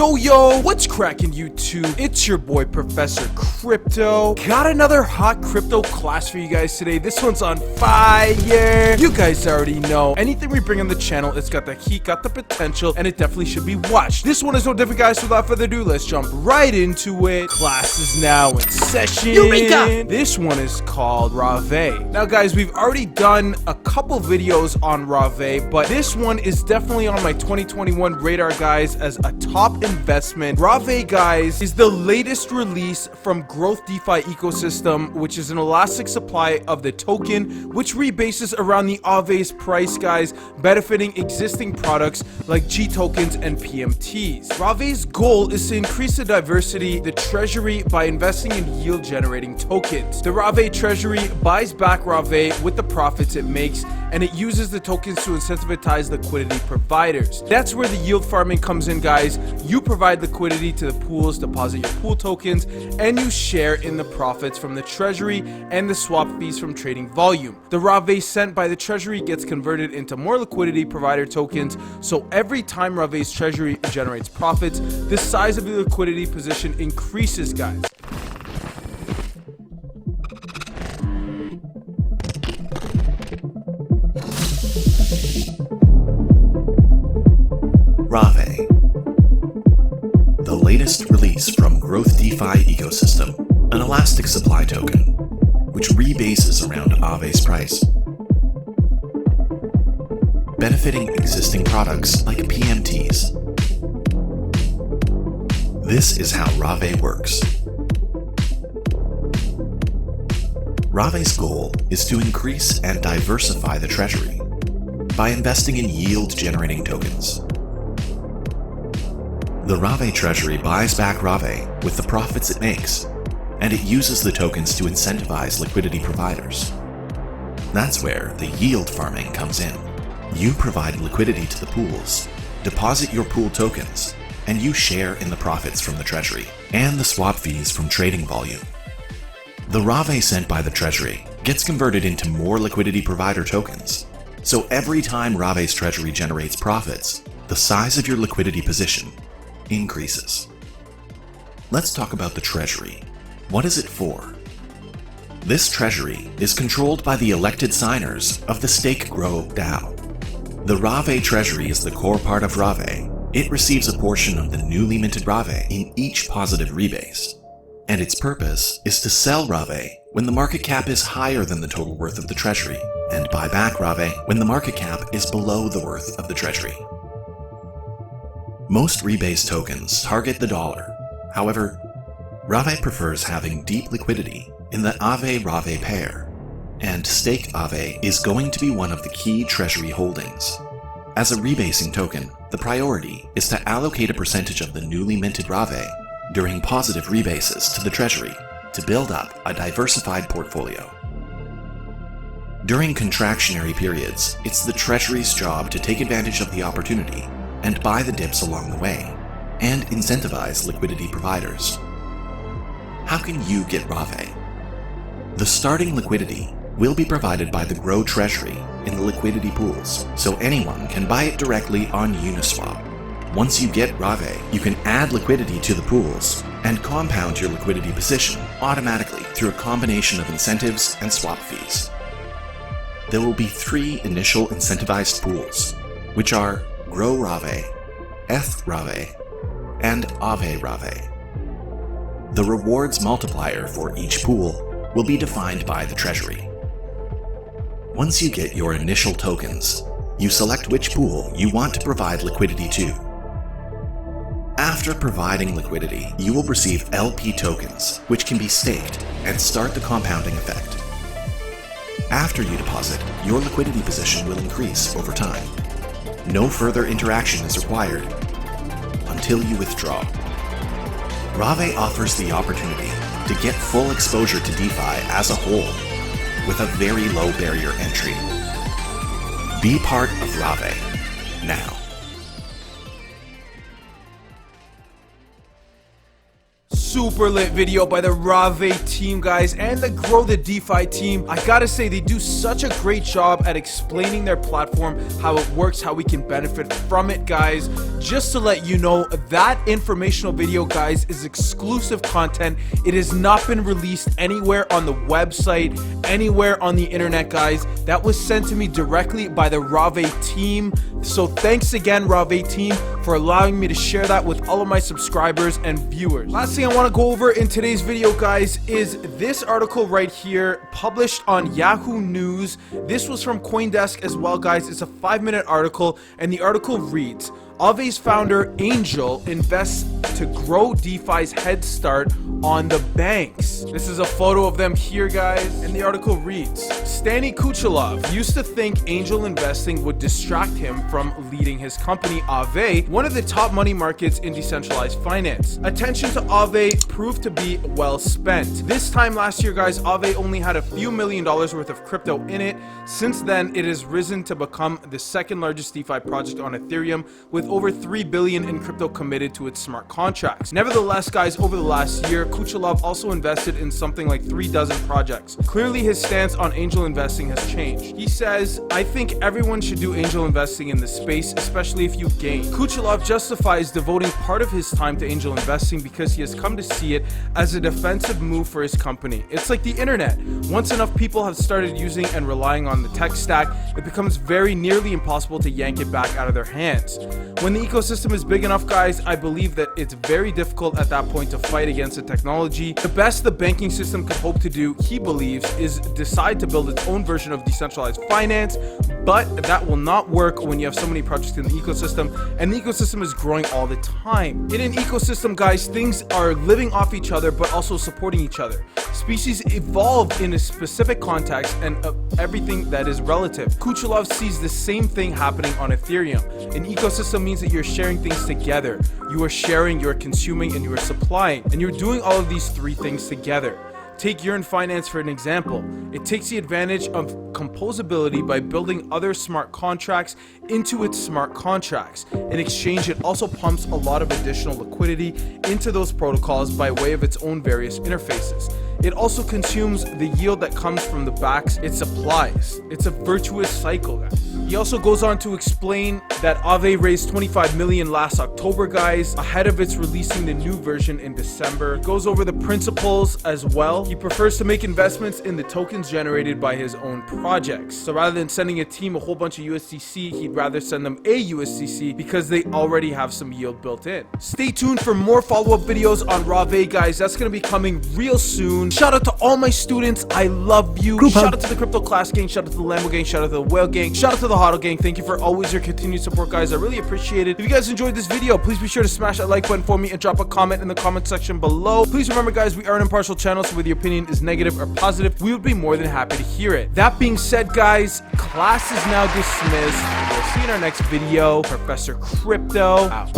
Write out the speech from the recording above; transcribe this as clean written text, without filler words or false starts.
Yo, what's cracking YouTube? It's your boy Professor Crypto. Got another hot crypto class for you guys today. This one's on fire. You guys already know, anything we bring on the channel, it's got the heat, got the potential, and it definitely should be watched. This one is no different, guys, so without further ado, let's jump right into it. Class is now in session. Eureka! This one is called Raave. Now guys, we've already done a couple videos on Raave, but this one is definitely on my 2021 radar, guys, as a top investment. Raave, guys, is the latest release from Growth DeFi ecosystem, which is an elastic supply of the token, which rebases around the Aave's price, guys, benefiting existing products like gTokens and PMTs. Raave's goal is to increase the diversity of the treasury by investing in yield-generating tokens. The Raave treasury buys back Raave with the profits it makes, and it uses the tokens to incentivize liquidity providers. That's where the yield farming comes in, guys. You provide liquidity to the pools, deposit your pool tokens, and you share in the profits from the treasury and the swap fees from trading volume. The Raave sent by the treasury gets converted into more liquidity provider tokens, so every time Raave's treasury generates profits, the size of the liquidity position increases, guys. Raave, the latest release from Growth DeFi ecosystem, an elastic supply token, which rebases around Aave's price, benefiting existing products like PMTs. This is how Raave works. Raave's goal is to increase and diversify the treasury by investing in yield-generating tokens. The Raave treasury buys back Raave with the profits it makes, and it uses the tokens to incentivize liquidity providers. That's where the yield farming comes in. You provide liquidity to the pools, deposit your pool tokens, and you share in the profits from the treasury and the swap fees from trading volume. The Raave sent by the treasury gets converted into more liquidity provider tokens. So every time Raave's treasury generates profits, the size of your liquidity position increases. Let's talk about the treasury. What is it for? This treasury is controlled by the elected signers of the Stake Grow DAO. The Raave treasury is the core part of Raave. It receives a portion of the newly minted Raave in each positive rebase, and its purpose is to sell Raave when the market cap is higher than the total worth of the treasury, and buy back Raave when the market cap is below the worth of the treasury. Most rebase tokens target the dollar. However, Raave prefers having deep liquidity in the Aave-Raave pair, and Stake Aave is going to be one of the key treasury holdings. As a rebasing token, the priority is to allocate a percentage of the newly minted Raave during positive rebases to the treasury to build up a diversified portfolio. During contractionary periods, it's the treasury's job to take advantage of the opportunity and buy the dips along the way, and incentivize liquidity providers. How can you get Raave? The starting liquidity will be provided by the Grow treasury in the liquidity pools, so anyone can buy it directly on Uniswap. Once you get Raave, you can add liquidity to the pools and compound your liquidity position automatically through a combination of incentives and swap fees. There will be 3 initial incentivized pools, which are Grow Raave, ETH Raave, and Aave Raave. The rewards multiplier for each pool will be defined by the treasury. Once you get your initial tokens, you select which pool you want to provide liquidity to. After providing liquidity, you will receive LP tokens, which can be staked and start the compounding effect. After you deposit, your liquidity position will increase over time. No further interaction is required until you withdraw. Raave offers the opportunity to get full exposure to DeFi as a whole with a very low barrier entry. Be part of Raave now. super lit video by the Raave team, guys, and the Grow DeFi team. I gotta say, they do such a great job at explaining their platform, how it works, how we can benefit from it, guys. Just to let you know, that informational video, guys, is exclusive content. It has not been released anywhere on the website, anywhere on the internet, guys. That was sent to me directly by the Raave team. So thanks again, Raave team, for allowing me to share that with all of my subscribers and viewers. Last thing I want to go over in today's video, guys, is this article right here, published on Yahoo News. This was from Coindesk as well, guys. It's a 5-minute article, and the article reads: Aave's founder Angel invests to grow DeFi's head start on the banks. This is a photo of them here, guys, and the article reads: Stani Kuchelov used to think angel investing would distract him from leading his company Aave, one of the top money markets in decentralized finance. Attention to Aave proved to be well spent. This time last year, guys, Aave only had a few $1 million worth of crypto in it. Since then, it has risen to become the second largest DeFi project on Ethereum, with over $3 billion in crypto committed to its smart contracts. Nevertheless, guys, over the last year, Kuchelov also invested in something like 36 projects. Clearly, his stance on angel investing has changed. He says, "I think everyone should do angel investing in this space, especially if you gain." Kuchelov justifies devoting part of his time to angel investing because he has come to see it as a defensive move for his company. It's like the internet. Once enough people have started using and relying on the tech stack, it becomes very nearly impossible to yank it back out of their hands. When the ecosystem is big enough, guys, I believe that it's very difficult at that point to fight against the technology. The best the banking system could hope to do, he believes, is decide to build its own version of decentralized finance, but that will not work when you have so many projects in the ecosystem, and the ecosystem is growing all the time. In an ecosystem, guys, things are living off each other, but also supporting each other. Species evolve in a specific context, and everything that is relative. Kuchelov sees the same thing happening on Ethereum. An ecosystem means that you're sharing things together. You are sharing, you're consuming, and you are supplying. And you're doing all of these three things together. Take Yearn Finance for an example. It takes the advantage of composability by building other smart contracts into its smart contracts. In exchange, it also pumps a lot of additional liquidity into those protocols by way of its own various interfaces. It also consumes the yield that comes from the backs it supplies. It's a virtuous cycle, guys. He also goes on to explain that Aave raised $25 million last October, guys, ahead of its releasing the new version in December. He goes over the principles as well. He prefers to make investments in the tokens generated by his own projects. So rather than sending a team a whole bunch of USDC, he'd rather send them a USDC because they already have some yield built in. Stay tuned for more follow-up videos on Raave, guys. That's going to be coming real soon. Shout out to all my students. I love you. Shout out to the Crypto Class Gang. Shout out to the Lambo Gang. Shout out to the Whale Gang. Shout out to the Hodl Gang. Thank you for always your continued support, guys. I really appreciate it. If you guys enjoyed this video, please be sure to smash that like button for me and drop a comment in the comment section below. Please remember, guys, we are an impartial channel, so whether your opinion is negative or positive, we would be more than happy to hear it. That being said, guys, class is now dismissed. We'll see you in our next video. Professor Crypto out.